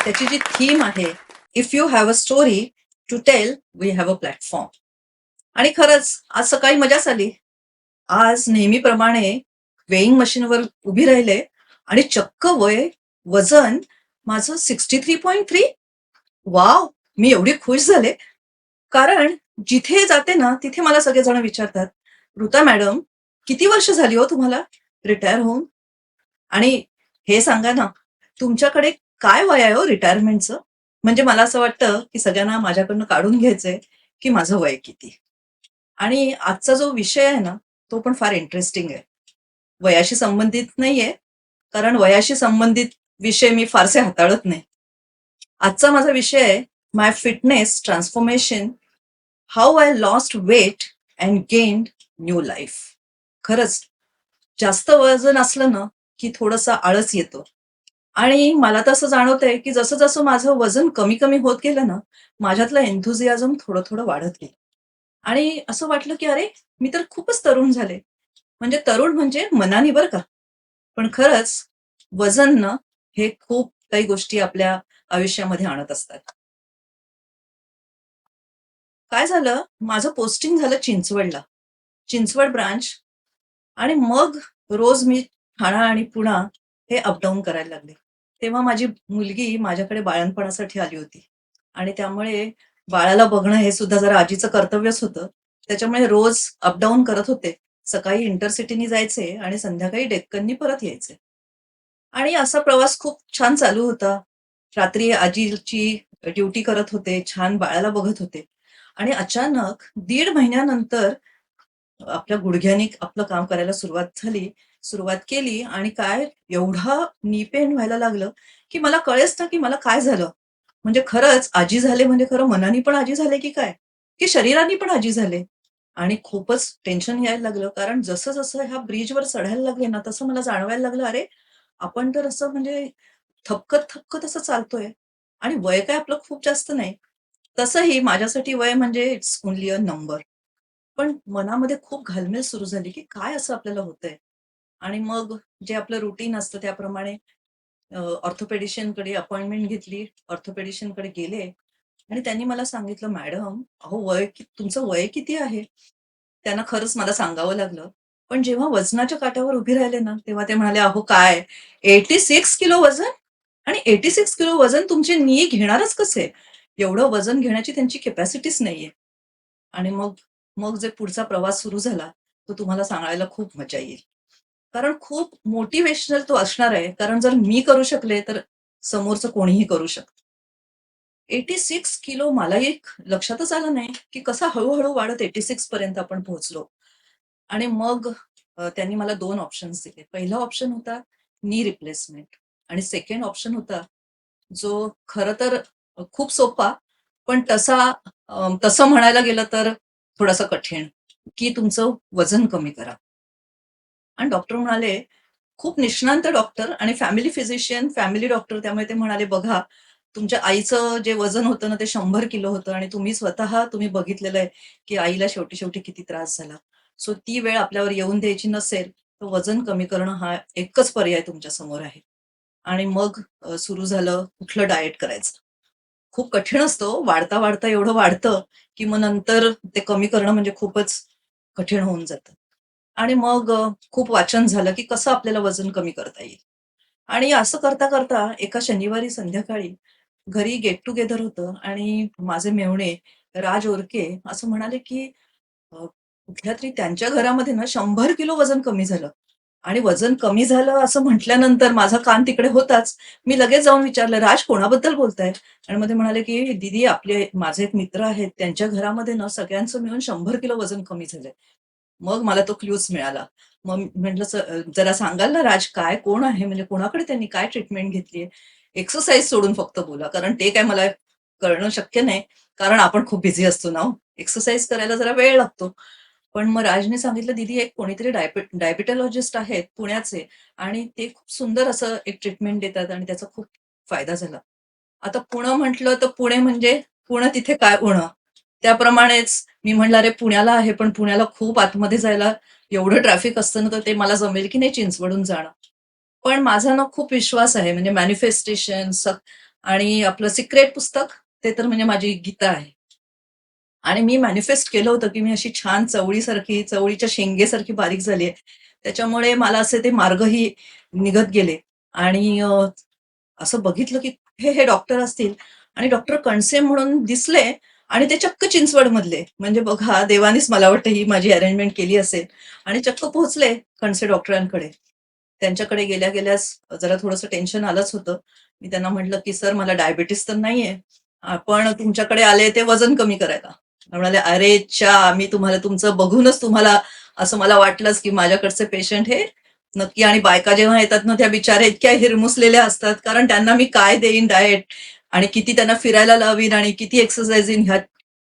त्याची जी थीम आहे, if you have a story to tell, we have a platform. आणि खरंच आज सकाळी मजाच आली. आज नेहमीप्रमाणे वेइंग मशीनवर उभी राहिले आणि चक्क वजन माझं 63.3. वाव! मी एवढी खुश झाले. कारण जिथे जाते ना, तिथे मला सगळेजण विचारतात, "ऋता मॅडम, किती वर्ष झाली हो तुम्हाला रिटायर होऊन? आणि हे सांगा ना, तुमच्याकडे काय वय आहे हो रिटायरमेंटचं?" म्हणजे मला असं वाटतं, की सगळ्यांना माझ्याकडनं काढून घ्यायचंय, की माझं वय किती? आणि आजचा जो विषय आहे ना, तो पण फार इंटरेस्टिंग आहे. वयाशी संबंधित नाहीये, कारण वयाशी संबंधित विषय मी फारसे हाताळत नाही. आजचा माझा विषय आहे, my fitness transformation, how I lost weight and gained new life. खरंच जास्त वजन असलं ना, की थोडंसं आळस येतो. आणि मला तर असं जाणवतंय, की जसं-जसं माझं वजन कमी-कमी होत गेलं ना, माझ्यातलं एन्थुसियाझम थोडं-थोडं वाढत गेलं. आणि असं वाटलं, की अरे, मी तर खूपच तरुण झाले. म्हणजे तरुण म्हणजे मनाने बरं का. पण खरंच वजन ना, हे खूप काही गोष्टी आपल्या आयुष्यामध्ये आणत असतात. काय झालं, माझं पोस्टिंग झालं चिंचवडला. चिंचवड ब्रांच. आणि मग रोज मी ठाणा आणि पुणा हे अपडाऊन करायला लागले. तेव्हा माझी मुलगी माझ्याकडे बाळंतपणासाठी आली होती आणि त्यामुळे बाळाला बघणं हे सुद्धा जरा आजीचं कर्तव्यच होतं. त्याच्यामुळे रोज अपडाऊन करत होते. सकाळी इंटरसिटीनी जायचे आणि संध्याकाळी डेक्कननी परत यायचे. आणि असा प्रवास खूप छान चालू होता. रात्री आजीची ड्युटी करत होते, छान बाळाला बघत होते आणि अचानक 1.5 महिन्यानंतर आपल्या गुडघ्यानी आपलं काम करायला सुरुवात केली आणि काय एवढा नी पेन व्हायला लागलं, की मला कळेच ना, की मला काय झालं? म्हणजे खरंच आजी झाले म्हणजे खरं मनाने पण आजी झाले की काय? की शरीराने पण आजी झाले? आणि खूपच टेन्शन यायला लागलं. कारण जसं-जसं ह्या ब्रिजवर चढायला लागले ना, तसं मला जाणवायला लागलं, अरे, आपण तर असं म्हणजे थपकत-थपकत असं चालतोय आणि वय काय आपलं खूप जास्त नाही. तसंही माझ्यासाठी वय म्हणजे इट्स ओन्ली अ नंबर. पण मनामध्ये खूप घालमेल सुरू झाली, की काय असं आपल्याला होतंय? आणि मग जे आपलं रुटीन असतं त्याप्रमाणे ऑर्थोपेडिशियनकडे अपॉइंटमेंट घेतली. ऑर्थोपेडिशियनकडे गेले आणि त्यांनी मला सांगितलं, "मॅडम, अहो तुमचं वय किती आहे?" त्यांना खरंच मला सांगावं लागलं. पण जेव्हा वजनाच्या काट्यावर उभी राहिले ना, तेव्हा ते म्हणाले, "अहो काय 86 किलो वजन? आणि 86 किलो वजन तुमचे नी घेणारच कसे? एवढं वजन घेण्याची त्यांची कॅपॅसिटीच नाहीये." आणि मग मग जे पुढचा प्रवास सुरू झाला, तो तुम्हाला सांगायला खूप मजा येईल. कारण खूप मोटिव्हेशनल तो असणार आहे. कारण जर मी करू शकले, तर समोरचं कोणीही करू शकतं. 86 किलो मलाही लक्षातच आलं नाही, की कसा हळू-हळू वाढत 86 पर्यंत आपण पोहोचलो. आणि मग त्यांनी मला 2 ऑप्शन्स दिले. पहिला ऑप्शन होता नी रिप्लेसमेंट आणि सेकंड ऑप्शन होता, जो खरं तर खूप सोपा, पण तसं म्हणायला गेलं तर थोडासा कठीण, की तुमचं वजन कमी करा. आणि डॉक्टर म्हणाले, खूप निष्णांत डॉक्टर आणि फॅमिली फिजिशियन, फॅमिली डॉक्टर. त्यामुळे ते म्हणाले, "बघा, तुमच्या आईचं जे वजन होतं ना, ते 100 किलो होतं आणि तुम्ही बघितलेलं आहे, की आईला शेवटी-शेवटी किती त्रास झाला. सो ती वेळ आपल्यावर येऊन द्यायची नसेल, तर वजन कमी करणं हा एकच पर्याय तुमच्या समोर आहे." आणि मग सुरू झालं कुठलं डाएट करायचं. खूप कठीण असतं हो. वाढता-वाढता एवढं वाढतं, की मग नंतर ते कमी करणं म्हणजे खूपच कठीण होऊन जातं. आणि मग खूप वाचन झालं, की कसं आपल्याला वजन कमी करता येईल. आणि असं करता-करता एका शनिवारी संध्याकाळी घरी गेट टुगेदर होतं आणि माझे मेव्हणे राज ओरके असं म्हणाले, की कुठल्यातरी त्यांच्या घरामध्ये ना 100 किलो वजन कमी झालं. आणि वजन कमी झालं असं म्हटल्यानंतर माझा कान तिकडे होताच. मी लगेच जाऊन विचारलं, "राज कोणाबद्दल बोलताय?" आणि मग ते म्हणाले, की "दीदी माझे एक मित्र आहेत, त्यांच्या घरामध्ये ना सगळ्यांचं मिळून 100 किलो वजन कमी झालंय." मग मला तो क्लूच मिळाला. मग म्हटलं, जरा सांगाल ना राज काय कोण आहे? म्हणजे कोणाकडे त्यांनी काय ट्रीटमेंट घेतलीये? एक्सरसाइज सोडून फक्त बोला." कारण ते काय मला कळणं शक्य नाही. कारण आपण खूप बिझी असतो ना हो. एक्सरसाइज करायला जरा वेळ लागतो. पण मग राजने सांगितलं, "दीदी एक कोणीतरी डायबिटॉलॉजिस्ट आहेत पुण्याचे आणि ते खूप सुंदर असं एक ट्रीटमेंट देतात आणि त्याचा खूप फायदा झाला." आता पुणं म्हटलं तर पुणे म्हणजे पुणं तिथे काय उणं. त्याप्रमाणेच मी म्हटलं, "अरे पुण्याला आहे, पण पुण्याला खूप आतमध्ये जायला एवढं ट्रॅफिक असतं ना, तर ते मला जमेल की नाही चिंचवडून जाणं." पण माझा ना खूप विश्वास आहे म्हणजे मॅनिफेस्टेशन आणि आपलं सिक्रेट पुस्तक ते तर म्हणजे माझी गीता आहे. आणि मी मॅनिफेस्ट केलं होतं, की मी अशी छान चवळीसारखी, चवळीच्या शेंगेसारखी बारीक झालीये. त्याच्यामुळे मला असे ते मार्गही निघत गेले आणि असं बघितलं, की हे डॉक्टर असतील आणि डॉक्टर कणसे म्हणून दिसले आणि ते चक्क चिंचवडमधले. म्हणजे बघा देवानीच मला वाटतं ही माझी अरेंजमेंट केली असेल आणि चक्क पोहोचले कणसे डॉक्टरांकडे. त्यांच्याकडे गेल्या-गेल्याच जरा थोडंसं टेन्शन आलंच होतं. मी त्यांना म्हटलं, की "सर मला डायबिटीज तर नाहीये, पण तुमच्याकडे आले ते वजन कमी करायला." ते म्हणाले, "अरे च्या! मी तुम्हाला तुमचं बघूनच तुम्हाला असं मला वाटलंच, की माझ्याकडचे पेशंट हे नक्की." आणि बायका जेव्हा येतात ना, त्या बिचाऱ्या इतक्या हिरमुसलेल्या असतात, कारण त्यांना मी काय देईन डाएट आणि किती त्यांना फिरायला लावीन आणि किती एक्सरसाइजिंग ह्या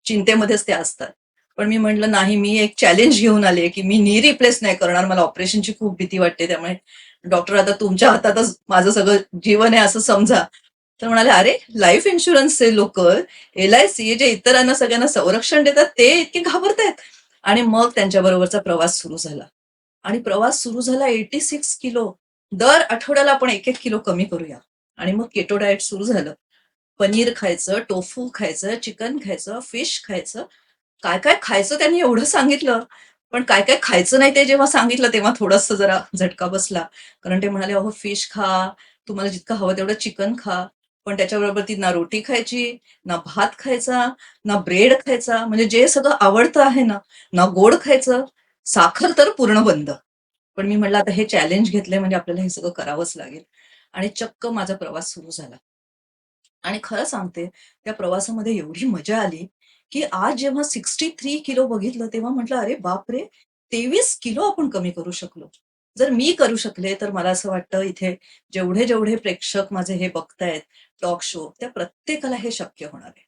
चिंतेमध्येच ते असतात. पण मी म्हटलं, "नाही, मी एक चॅलेंज घेऊन आले, की मी नी रिप्लेस नाही करणार. मला ऑपरेशनची खूप भीती वाटते. त्यामुळे डॉक्टर आता तुमच्या हातातच माझं सगळं जीवन आहे असं समजा." तर म्हणाले, "अरे, लाईफ इन्शुरन्सचे लोकं, एल-आय-सी जे इतरांना सगळ्यांना संरक्षण देतात, ते इतके घाबरतायत." आणि मग त्यांच्याबरोबरचा प्रवास सुरू झाला. आणि प्रवास सुरू झाला 86 किलो. दर आठवड्याला आपण 1-1 किलो कमी करूया. आणि मग केटो डाएट सुरू झालं. पनीर खायचं, टोफू खायचं, चिकन खायचं, फिश खायचं. काय-काय खायचं त्यांनी एवढं सांगितलं. पण काय-काय खायचं नाही ते जेव्हा सांगितलं तेव्हा थोडंसं जरा झटका बसला. कारण ते म्हणाले, "अहो फिश खा, तुम्हाला जितकं हवं तेवढं चिकन खा." पण त्याच्याबरोबर ती ना रोटी खायची, ना भात खायचा, ना ब्रेड खायचा. म्हणजे जे सगळं आवडतं आहे ना, ना गोड खायचं, साखर तर पूर्ण बंद. पण मी म्हटलं आता हे चॅलेंज घेतलंय म्हणजे आपल्याला हे सगळं करावंच लागेल. आणि चक्क माझा प्रवास सुरू झाला. आणि खरं सांगते, त्या प्रवासामध्ये एवढी मजा आली, की आज जेव्हा 63 किलो बघितलं, तेव्हा म्हटलं, "अरे बापरे! 23 किलो आपण कमी करू शकलो." जर मी करू शकले, तर मला असं वाटतं इथे जेवढे-जेवढे प्रेक्षक माझे हे बघतायत टॉक शो, त्या प्रत्येकाला हे शक्य होणार आहे.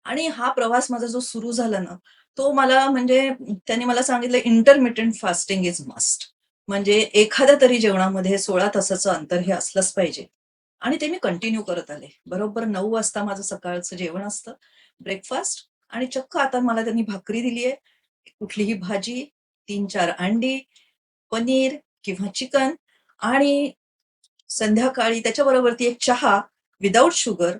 आणि हा प्रवास माझा जो सुरू झाला ना, तो मला म्हणजे त्यांनी मला सांगितलं इंटरमिटेंट फास्टिंग इज मस्ट. म्हणजे एखाद्या तरी जेवणामध्ये 16 तासाचं अंतर हे असलंच पाहिजे. आणि ते मी कंटिन्यू करत आले. बरोबर 9 वाजता माझं सकाळचं जेवण असतं, ब्रेकफास्ट आणि चक्क आता मला त्यांनी भाकरी दिली आहे, कुठलीही भाजी, 3-4 अंडी, पनीर किंवा चिकन आणि संध्याकाळी त्याच्याबरोबरती एक चहा विदाऊट शुगर.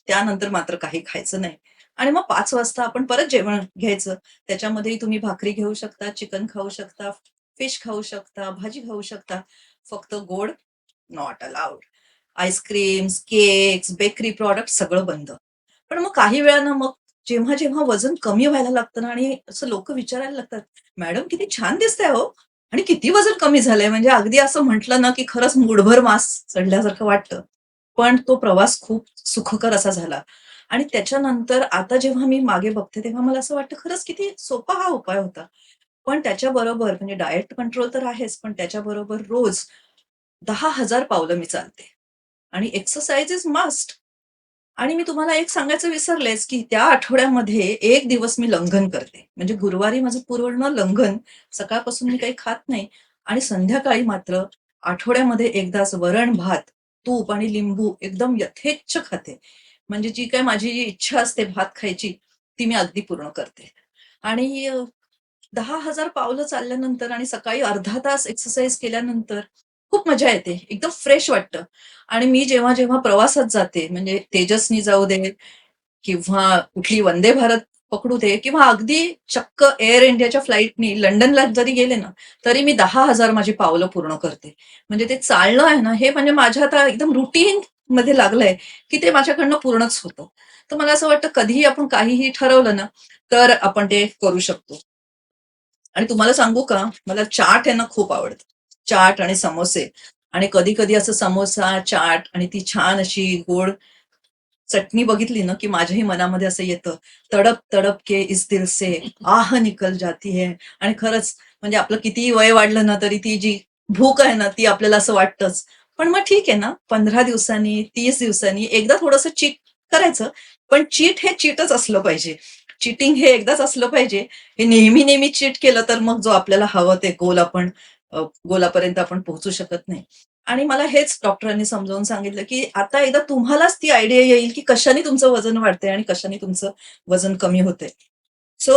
त्यानंतर मात्र काही खायचं नाही. आणि मग 5 वाजता आपण परत जेवण घ्यायचं. त्याच्यामध्येही तुम्ही भाकरी घेऊ शकता, चिकन खाऊ शकता, फिश खाऊ शकता, भाजी खाऊ शकता. फक्त गोड not allowed. Ice creams, cakes, bakery product सगळं बंद. पण मग काही वेळानं मग जेव्हा-जेव्हा वजन कमी व्हायला लागतं ना आणि असं लोकं विचारायला लागतात, "मॅडम किती छान दिसताय हो आणि किती वजन कमी झालंय?" म्हणजे अगदी असं म्हटलं ना, की खरंच मूठभर मांस चढल्यासारखं वाटतं. पण तो प्रवास खूप सुखकर असा झाला आणि त्याच्यानंतर आता जेव्हा मी मागे बघते, तेव्हा मला असं वाटतं खरंच किती सोपा हा उपाय होता. पण त्याच्याबरोबर म्हणजे डायट कंट्रोल तर आहेच, पण त्याच्याबरोबर रोज 10,000 पावलं मी चालते आणि एक्सरसाइज इज मस्ट. आणि मी तुम्हाला एक सांगायचं विसरलेच, की त्या आठवड्यामध्ये एक दिवस मी लंघन करते. म्हणजे गुरुवारी माझं पूर्ण लंघन. सकाळपासून मी काही खात नाही आणि संध्याकाळी मात्र आठवड्यामध्ये एकदाच वरण-भात, तूप आणि लिंबू एकदम यथेच्छ खाते. म्हणजे जी काही माझी जी इच्छा असते भात खायची, ती मी अगदी पूर्ण करते. आणि 10,000 पावलं चालल्यानंतर आणि सकाळी अर्धा तास एक्सरसाइज केल्यानंतर खूप मजा येते. एकदम फ्रेश वाटतं. आणि मी जेव्हा-जेव्हा प्रवासात जाते, म्हणजे तेजसनी जाऊ दे किंवा कुठली वंदे भारत पकडू दे किंवा अगदी चक्क एअर इंडियाच्या फ्लाइटनी लंडनला जरी गेले ना, तरी मी 10,000 माझी पावलं पूर्ण करते. म्हणजे ते चालणं आहे ना, हे म्हणजे माझ्या आता एकदम रुटीनमध्ये लागलंय, की ते माझ्याकडनं पूर्णच होतं. तर मला असं वाटतं कधीही आपण काहीही ठरवलं ना, तर आपण ते करू शकतो. आणि तुम्हाला सांगू का, मला चाट आहे ना खूप आवडतं. चाट आणि समोसे आणि कधी-कधी असं समोसा, चाट आणि ती छान अशी गोड चटणी बघितली ना, की माझ्याही मनामध्ये असं येतं, तड़प तड़प के इस दिल से आह निकल जाती है. आणि खरंच म्हणजे आपलं कितीही वय वाढलं ना, तरी ती जी भूक आहे ना, ती आपल्याला असं वाटतंच. पण मग ठीक आहे ना, 15 दिवसांनी, 30 दिवसांनी एकदा थोडंसं चीट करायचं. पण चीट हे चीटच असलं पाहिजे. चीटिंग हे एकदाच असलं पाहिजे. हे नेहमी-नेहमी चीट केलं तर मग जो आपल्याला हवं ते गोल आपण गोलापर्यंत आपण पोहोचू शकत नाही. आणि मला हेच डॉक्टरांनी समजावून सांगितलं, की आता एकदा तुम्हालाच ती आयडिया येईल, की कशाने तुमचं वजन वाढतंय आणि कशाने तुमचं वजन कमी होतंय. सो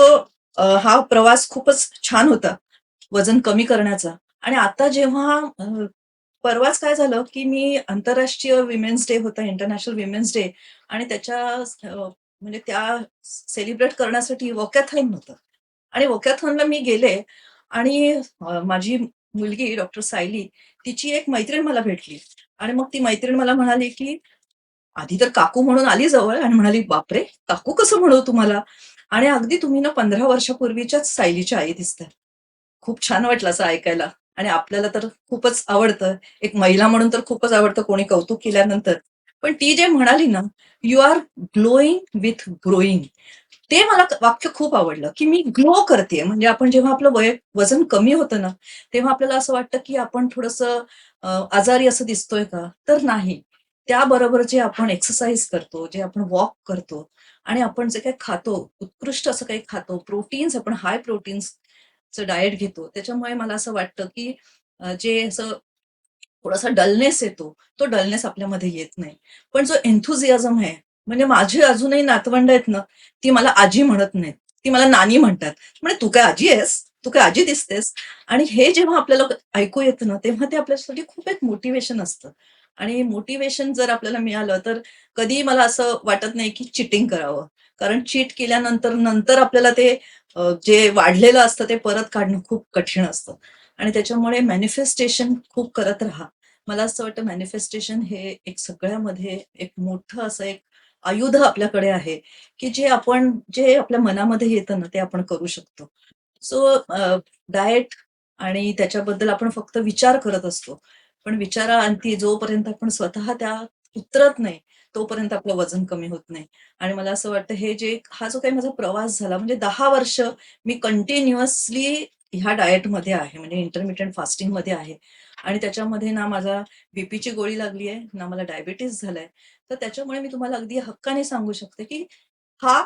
हा प्रवास खूपच छान होता, वजन कमी करण्याचा. आणि आता जेव्हा परवाच काय झालं, की मी आंतरराष्ट्रीय विमेन्स डे होता, इंटरनॅशनल विमेन्स डे आणि म्हणजे त्या सेलिब्रेट करण्यासाठी वॉकॅथॉन होतं आणि वॉकॅथॉनला मी गेले आणि माझी मुलगी डॉक्टर सायली, तिची एक मैत्रीण मला भेटली आणि मग ती मैत्रीण मला म्हणाली, की आधी तर काकू म्हणून आली जवळ आणि म्हणाली, "बापरे! काकू कसं म्हणू तुम्हाला? आणि अगदी तुम्ही ना 15 वर्षापूर्वीच्याच सायलीच्या आई दिसताय." खूप छान वाटलं असं ऐकायला आणि आपल्याला तर खूपच आवडतं. एक महिला म्हणून तर खूपच आवडतं कोणी कौतुक केल्यानंतर. पण ती जे म्हणाली ना, "you are glowing with growing." ते मला वाक्य खूप आवडलं, की मी ग्लो करतेय. म्हणजे आपण जेव्हा आपलं वजन कमी होतं ना, तेव्हा आपल्याला असं वाटतं, की आपण थोडंसं आजारी असं दिसतोय का? तर नाही. त्याबरोबर जे आपण एक्सरसाइज करतो, जे आपण वॉक करतो आणि आपण जे काही खातो, उत्कृष्ट असं काही खातो, प्रोटीन्स आपण हाय प्रोटीन्सचं डायट घेतो. त्याच्यामुळे मला असं वाटतं, की जे असं थोडासा डलनेस येतो, तो डलनेस आपल्यामध्ये येत नाही. पण जो एन्थुसियाझम आहे, म्हणजे माझी अजूनही नातवंड आहेत ना, ती मला आजी म्हणत नाहीत. ती मला नानी म्हणतात. म्हणे, "तू काय आजी आहेस? तू काय आजी दिसतेस?" आणि हे जेव्हा आपल्याला ऐकू येतं ना, तेव्हा ते आपल्यासाठी खूप एक मोटिव्हेशन असतं. आणि मोटिव्हेशन जर आपल्याला मिळालं, तर कधीही मला असं वाटत नाही, की चीटिंग करावं. कारण चीट केल्यानंतर नंतर आपल्याला ते जे वाढलेलं असतं ते परत काढणं खूप कठीण असतं. आणि त्याच्यामुळे मॅनिफेस्टेशन खूप करत राहा. मला असं वाटतं मॅनिफेस्टेशन हे एक सगळ्यामध्ये एक मोठं असं एक आयुध आपल्याकडे आहे, की जे आपल्या मनामध्ये येतं ना, ते आपण करू शकतो. सो डाएट आणि त्याच्याबद्दल आपण फक्त विचार करत असतो. पण विचाराअंती जोपर्यंत आपण स्वतः त्यात उतरत नाही, तोपर्यंत आपलं वजन कमी होत नाही. आणि मला असं वाटतं हा जो काही माझा प्रवास झाला म्हणजे 10 वर्ष मी कंटिन्युअसली ह्या डाएटमध्ये आहे, म्हणजे इंटरमिटेंट फास्टिंगमध्ये आहे. आणि त्याच्यामध्ये ना माझा बीपीची गोळी लागली आहे, ना मला डायबिटीज झालाय. तर त्याच्यामुळे मी तुम्हाला अगदी हक्काने सांगू शकते, की खा,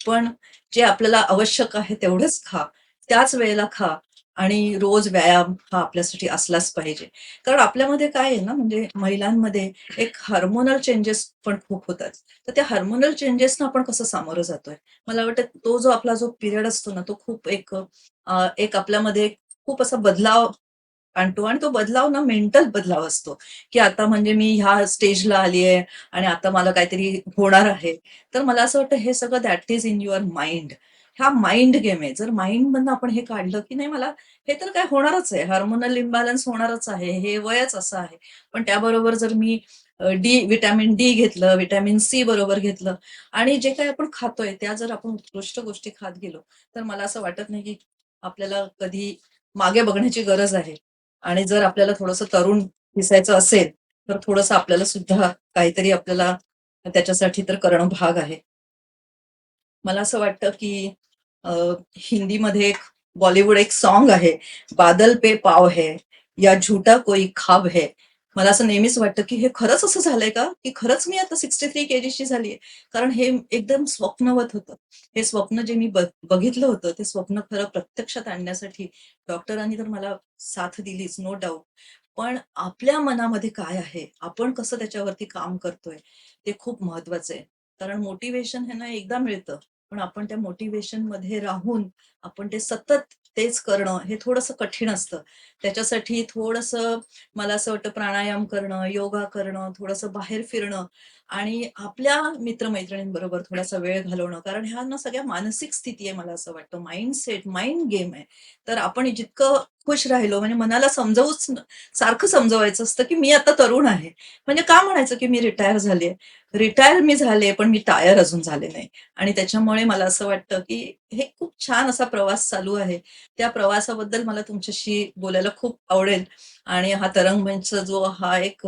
पण जे आपल्याला आवश्यक आहे तेवढंच खा. त्याच वेळेला खा आणि रोज व्यायाम हा आपल्यासाठी असलाच पाहिजे. कारण आपल्यामध्ये काय आहे ना, म्हणजे महिलांमध्ये एक हार्मोनल चेंजेस पण खूप होतात. तर त्या हार्मोनल चेंजेसना आपण कसं सामोरं जातोय? मला वाटतं आपला जो पिरियड असतो ना, तो खूप एक आपल्यामध्ये खूप असा बदलाव आणतो आणि तो बदलाव ना मेंटल बदलाव असतो, की आता म्हणजे मी ह्या स्टेजला आली आहे आणि आता मला काहीतरी होणार आहे. तर मला असं वाटतं हे सगळं that is in your mind. हा माइंड गेम आहे. जर माइंडमधनं आपण हे काढलं, की नाही मला हे तर काय होणारच आहे. हार्मोनल इम्बॅलन्स होणारच आहे. हे वयच असं आहे. पण त्याबरोबर जर मी व्हिटॅमिन डी घेतलं, व्हिटॅमिन सी बरोबर घेतलं आणि जे काही आपण खातोय त्या जर आपण उत्कृष्ट गोष्टी खात गेलो, तर मला असं वाटत नाही, की आपल्याला कधी मागे बघण्याची गरज आहे. आणि जर आपल्याला थोडंसं तरुण दिसायचं असेल, तर थोडंसं आपल्याला सुद्धा काहीतरी आपल्याला त्याच्यासाठी तर करणं भाग आहे. मला असं वाटतं, की अ, हिंदीमध्ये बॉलिवूड एक सॉन्ग आहे, "बादल पे पाव है, या झूठा कोई ख्वाब है." मला असं नेहमीच वाटतं, की हे खरंच असं झालंय का? की खरंच मी आता 63 केजीची झालीये? कारण हे एकदम स्वप्नवत होतं. हे स्वप्न जे मी बघितलं होतं, ते स्वप्न खरं प्रत्यक्षात आणण्यासाठी डॉक्टरांनी तर मला साथ दिलीच, नो डाउट. पण आपल्या मनामध्ये काय आहे? आपण कसं त्याच्यावरती काम करतोय? ते खूप महत्वाचं आहे. कारण मोटिव्हेशन हे ना एकदा मिळतं. पण आपण त्या मोटिव्हेशनमध्ये राहून आपण ते सतत तेच करणं हे थोडंसं कठीण असतं. त्याच्यासाठी थोडंसं मला असं वाटतं प्राणायाम करणं, योगा करणं, थोडंसं बाहेर फिरणं आणि आपल्या मित्र-मैत्रिणींबरोबर थोडासा वेळ घालवणं. कारण ह्या ना सगळ्या मानसिक स्थिती आहे मला असं वाटतं. माइंडसेट, माइंड गेम आहे. तर आपण जितकं खुश राहिलो म्हणजे मनाला सारखं समजवायचं असतं, की मी आता तरुण आहे. म्हणजे का म्हणायचं, की मी रिटायर झालीये? रिटायर मी झाले, पण मी टायर अजून झाले नाही. आणि त्याच्यामुळे मला असं वाटतं, की हे खूप छान असा प्रवास चालू आहे. त्या प्रवासाबद्दल मला तुमच्याशी बोलायला खूप आवडेल आणि हा तरंग मंचचा जो हा एक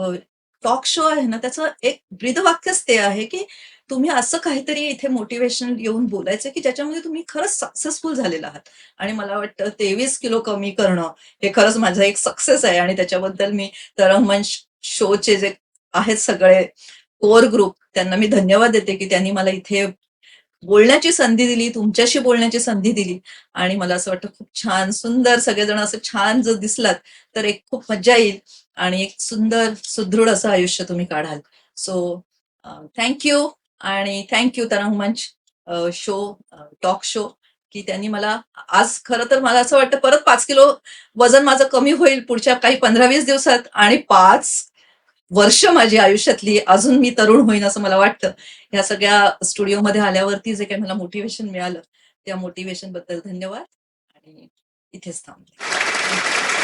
टॉक शो आहे ना, त्याचं एक ब्रीदवाक्यच ते आहे, की तुम्ही असं काहीतरी इथे मोटिव्हेशन येऊन बोलायचं, की ज्याच्यामध्ये तुम्ही खरंच सक्सेसफुल झालेला आहात. आणि मला वाटतं 23 किलो कमी करणं हे खरंच माझं एक सक्सेस आहे आणि त्याच्याबद्दल मी तरंग मंच शोचे जे आहेत सगळे कोर ग्रुप त्यांना मी धन्यवाद देते, की त्यांनी मला इथे बोलण्याची संधी दिली, तुमच्याशी बोलण्याची संधी दिली आणि मला असं वाटतं खूप छान, सुंदर सगळेजण असं छान जर दिसलात, तर एक खूप मज्जा येईल आणि एक सुंदर, सुदृढ असं आयुष्य तुम्ही काढाल. सो थँक यू आणि थँक यू तरंग मंच शो टॉक शो की त्यांनी मला आज खरं तर मला असं वाटतं परत 5 किलो वजन माझं कमी होईल पुढच्या काही 15-20 दिवसात आणि 5 वर्ष माझी आयुष्यातली अजून मी तरुण होईन असं मला वाटतं. या सगळ्या स्टुडिओमध्ये आल्यावरती जे काही मला मोटिव्हेशन मिळालं, त्या मोटिव्हेशन बद्दल धन्यवाद आणि इथेच थांबते.